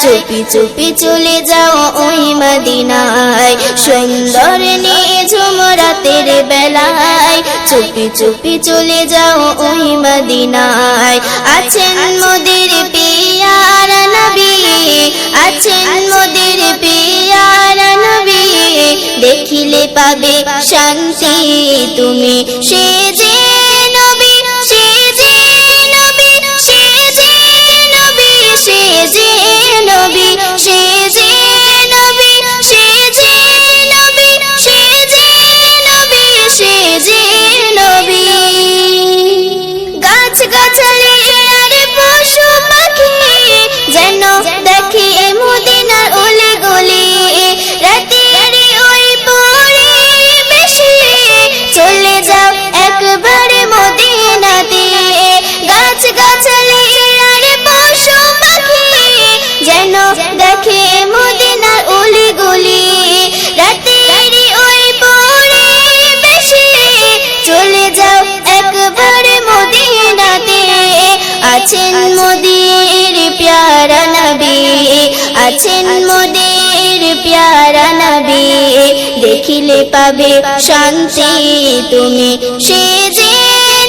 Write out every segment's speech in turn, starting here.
চুপি চুপি চলে যাও ওই মদিনায় সুন্দর নিঝুম রাতের বেলায় চুপি চুপি চলে যাও ওই মদিনায় আছেন মোদের পিয়ারা নবী আছেন মোদের পিয়ারা নবী দেখিলে পাবে শান্তি তুমি সে যে নবী সে যে নবী সে যে নবী সে যে নবী সে যে নবী সে যে নবী সে যে নবী সে যে নবী গাছ গাছালি আর পশু পাখি যেন দেখি মদিনার ওলে গলি রাতের ওই পরিবেশে চলে যাও একবারে মদিনাতে গাছ গাছালি আর পশু পাখি যেন দেখে মদিনার ওলে গলি রাতের ওই পরিবেশে চলে যাও একবারে মদিনাতে আছেন মোদের প্যারা নবী আছেন মোদের প্যারা নবী দেখিলে পাবে শান্তি তুমি সে যে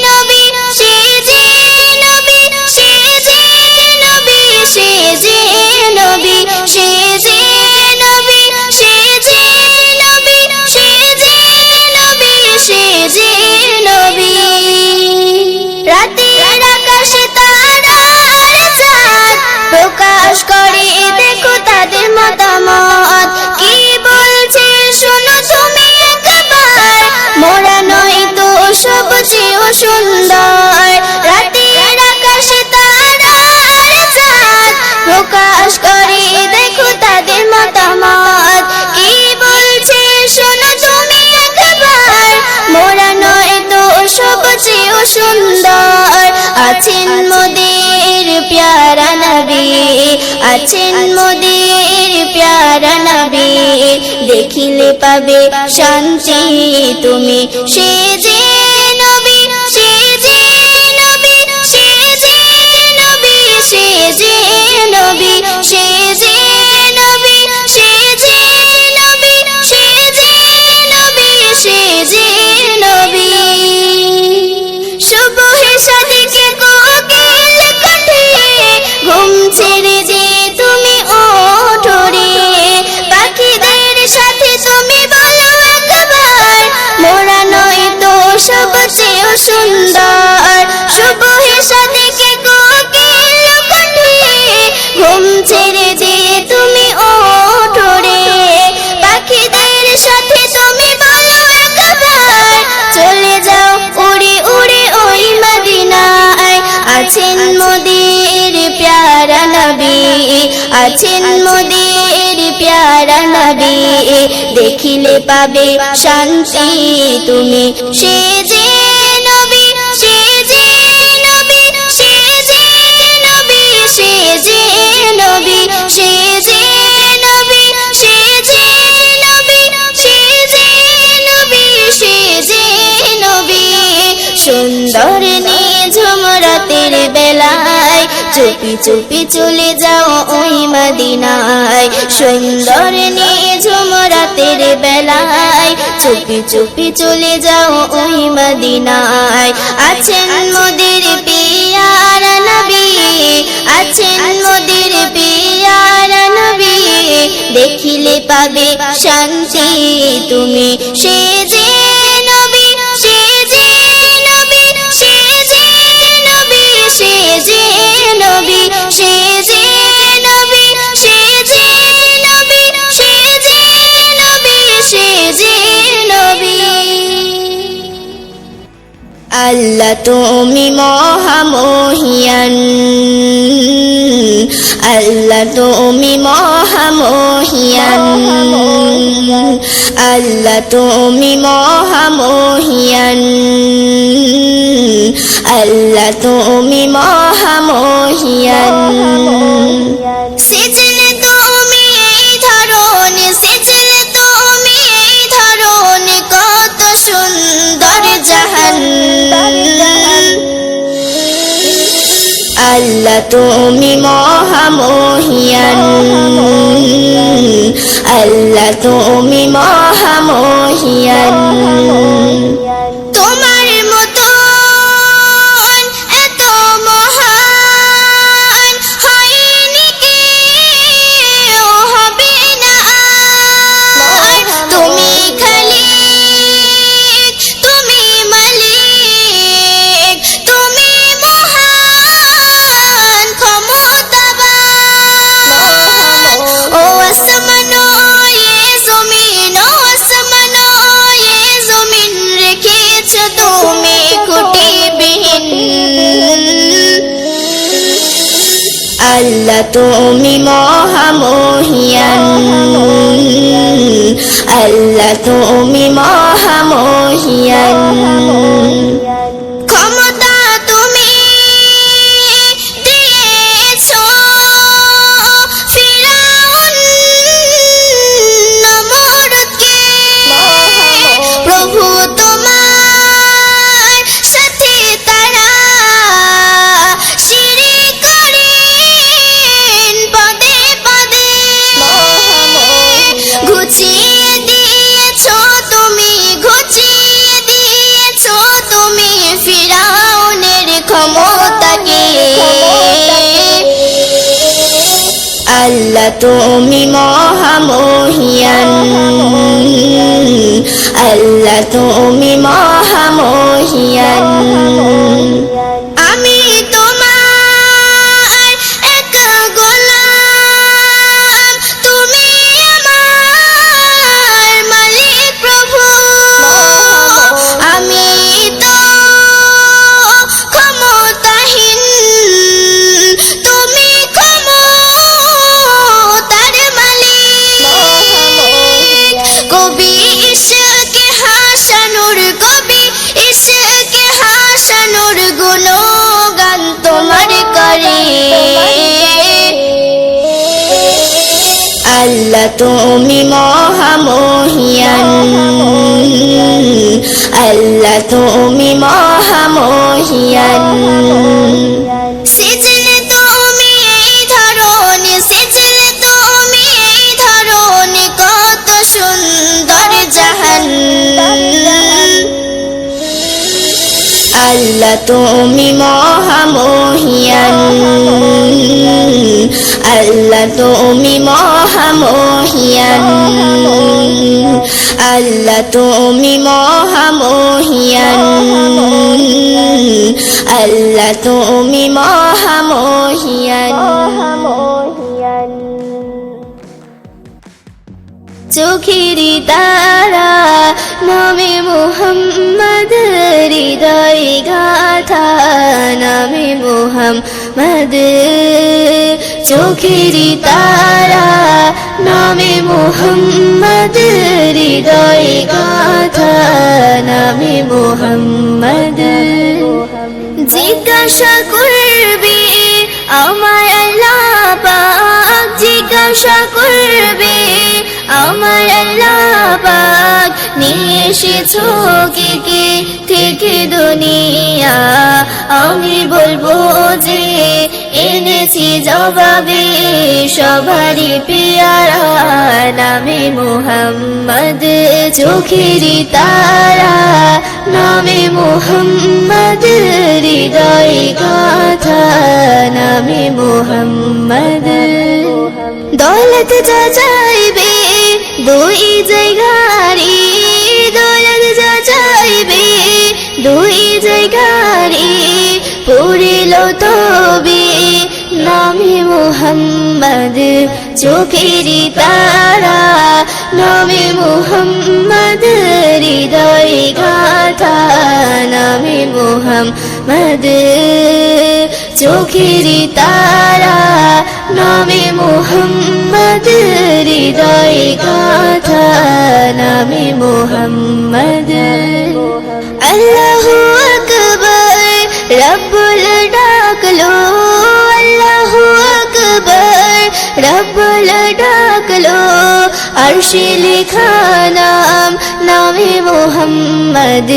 নবী সে যে নবী সে যে নবী সে যে নবী সে যে নবী সে যে নবী সে যে নবী সে যে নবী রাতের আকাশে তারা আর চাঁদ প্রকাশ করে দেখো তাদের মতামত কি বলছে শোনো তুমি একবার মোরা নয় তো সবচেয়ে সুন্দর রাতের আকাশে তারা আর চাঁদ প্রকাশ করে দেখো তাদের মতামত কি বলছে শোনো তুমি একবার মোরা নয় তো সবচেয়ে সুন্দর আছেন মোদের প্যারা নবী আছেন মোদের প্যারা নবী দেখিলে পাবে শান্তি তুমি সে যে নবী সে যে নবী সে যে নবী সে যে নবী সে যে নবী সে যে নবী সে যে নবী সে যে নবী সুবহে সাদিকে কোকিল কণ্ঠে ঘুম ছেড়ে যে তুমি ওঠো রে পাখিদের সাথে তুমি বলো একবার মোরা নয় তো সবচেয়ে সুন্দর সুবহে সাদিকে কোকিল কণ্ঠে ঘুম ছেড়ে যে তুমি ওঠো রে পাখিদের সাথে তুমি বলো একবার চলে যাও উড়ে উড়ে ওই মদিনায় আছেন মোদের প্যারা নবী আছেন মোদের প্যারা নবী দেখিলে পাবে শান্তি তুমি সে যে নবী সে যে নবী সে যে নবী সে যে নবী সে যে নবী সে যে নবী সে যে নবী সে যে নবী সুন্দর নিঝুম রাতের বেলায় চুপি চুপি চলে যাও ওই মদিনায় সুন্দর নিঝুম রাতের বেলায় চুপি চুপি চলে যাও ওই মদিনায় আছেন মোদের পিয়ারা নবী আছেন মোদের পিয়ারা নবী দেখিলে পাবে শান্তি তুমি সে যে নবী সে যে নবী সে যে নবী সে যে নবী সে যে নবী সে যে নবী সে যে নবী সে যে নবী আল্লাহ তুমি মহামহিয়ান আল্লাহ তুমি মহামহিয়ান আল্লাহ তুমি মহামহিয়ান আল্লাহ তুমি মহামহিয়ান সেজলে তুমি এই ধরন সেজলে তুমি এই ধরন কত সুন্দর জাহান আল্লাহ তুমি মহামহিয়ান, আল্লাহ তুমি মহামহিয়ান। তোমার মতো এত মহান হয়নি কেউ, হবে না আর। তুমি খালিক, তুমি মালিক, তুমি মহান ক্ষমতাবান। ও আসমান এ জমিন, ও আসমান এ জমিন রেখেছ তুমি খুঁটিবিহীন। আল্লাহ তুমি মহামহিয়ান, আল্লাহ তুমি মহামহিয়ান। ক্ষমতা তুমি দিয়েছো ফিরআউন নমরুদকে, প্রভু তোমার সাথে তারা শিরক করেন পদে পদে। ঘুচিয়ে দিয়েছো তুমি, ঘুচিয়ে দিয়েছো তুমি ফিরআউনের ক্ষমতাকে। আল্লাহ তুমি মহামহিয়ান, আল্লাহ তুমি মহামহিয়ান। আমি তোমার এক গোলাম, তুমি আমার মালিক প্রভু। আমি তো ক্ষমতাহীন, তুমি ক্ষমতার মালিক। কবি ইশকে হাসানুর, কবি ইশকে হাসানুর গুণগান তোমার করে। আল্লাহ তুমি মহামহিয়ান, আল্লাহ তুমি মহামহিয়ান। সেজলে তুমি এই ধরনে, সেজলে তুমি এই ধরনে, কত সুন্দর জাহান। আল্লাহ তুমি মহামহিয়ান, আল্লাহ তুমি মহামহিয়ান, আল্লাহ তুমি মহামহিয়ান, আল্লাহ তুমি মহামহিয়ান। চোখেরি তারা নামে মুহাম্মদ, হৃদয় গাথা নামে মুহাম্মদ। চোখেরি তারা নামে মুহাম্মদ, হৃদয় গাথা নামে মুহাম্মদ। জিজ্ঞাসা করবে আমার আল্লাহ পাক, জিজ্ঞাসা করবে আমার আল্লাহ পাক, নিয়ে এসেছো কে কে থেকে দুনিয়া। আমি বলবো যে এনেছি জবাবে সবারই পেয়ারা নামে মুহাম্মদ। চোখেরি তারা নামে মুহাম্মদ, হৃদয় গাথা নামে মুহাম্মদ। দৌলত যা চাইবে দুই জায়গারি, দৌলত যা চাইবে দুই জায়গারি, পড়িল তবে নামে মুহাম্মদ। চোখেরি তারা নামে মুহাম্মদ, হৃদয় গাথা নামে মুহাম্মদ। চোখেরি তারা নামে মুহাম্মদ, হৃদয় গাথা নামে মুহাম্মদ। আল্লাহু আকবার রব্বুল ডাকলো, আল্লাহু আকবার রব্বুল ডাকলো। আর আরশে লেখা নাম নামে মোহাম্মদ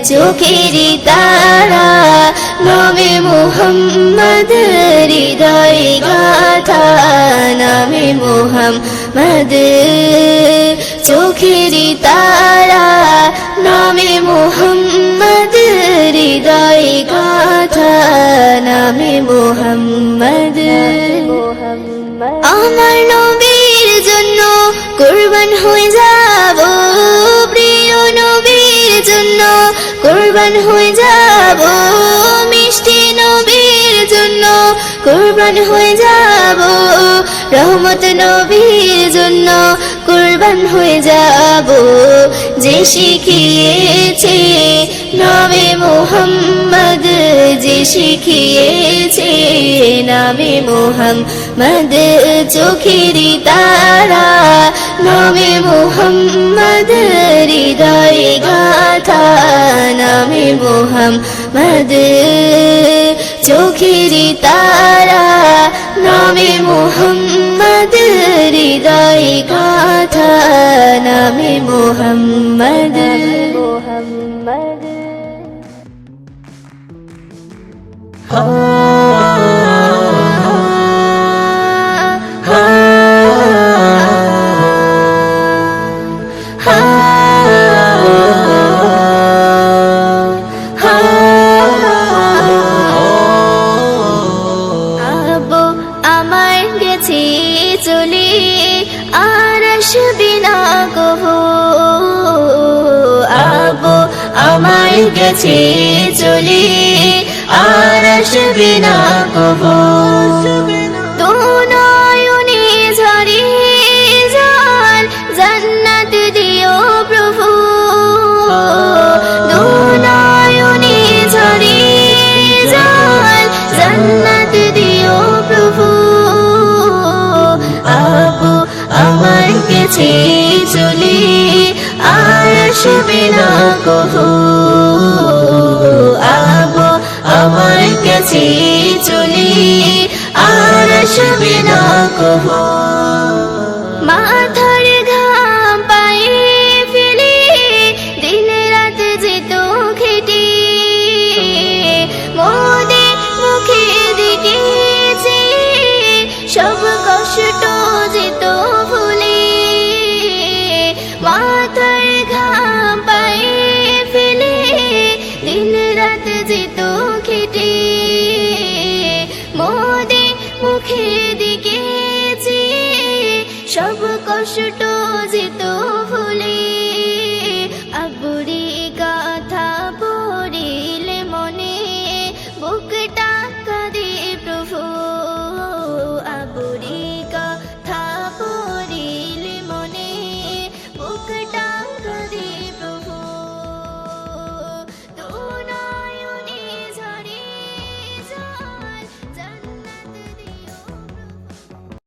চোখের তারা নামে মোহাম্মদ হৃদয় গাথা নামে মোহাম্মদ চোখের তারা নামে মোহাম্মদ হৃদয় গাথা নামে মোহাম্মদ আমার নবীর জন্য কুরবান হয়ে যাব প্রিয় নবীর জন্য কুরবান হয়ে যাব মিষ্টি নবীর জন্য কুরবান হয়ে যাব রহমত নবীর জন্য কুরবান হয়ে যাব যে শিখিয়েছে নামে মোহাম্মদ যে শিখিয়েছে নামে মোহাম্মদ চোখের তারা নামে মোহাম্মদ হৃদয় গাথা নামে মোহাম্মদ চোখের তারা নামে মোহাম্মদ হৃদয় গাথা নামে মোহাম্মদ আমার গেছে চলে আর আসবে না কবু আবু আমার গেছে চলে আর আসবে না কবু দু নয়নে ঝরে জল জান্নাত দিও প্রভু দু নয়নে ঝরে জল জান্নাত দিও প্রভু আপু আমার গেছে চলে আর আসবে না কবু আপু আমার গেছে চলে আর আসবে না কবু মাথার ঘাম পায়ে ফেলে দিন রাত যেত খেটে মোদে মুখে দিকেছে সব কষ্ট যেত ভুলে মাথার ঘাম পায়ে ফেলে দিন রাত যেত খেটে মোদে মুখে দিকেছে সব কষ্ট যেত ভুলে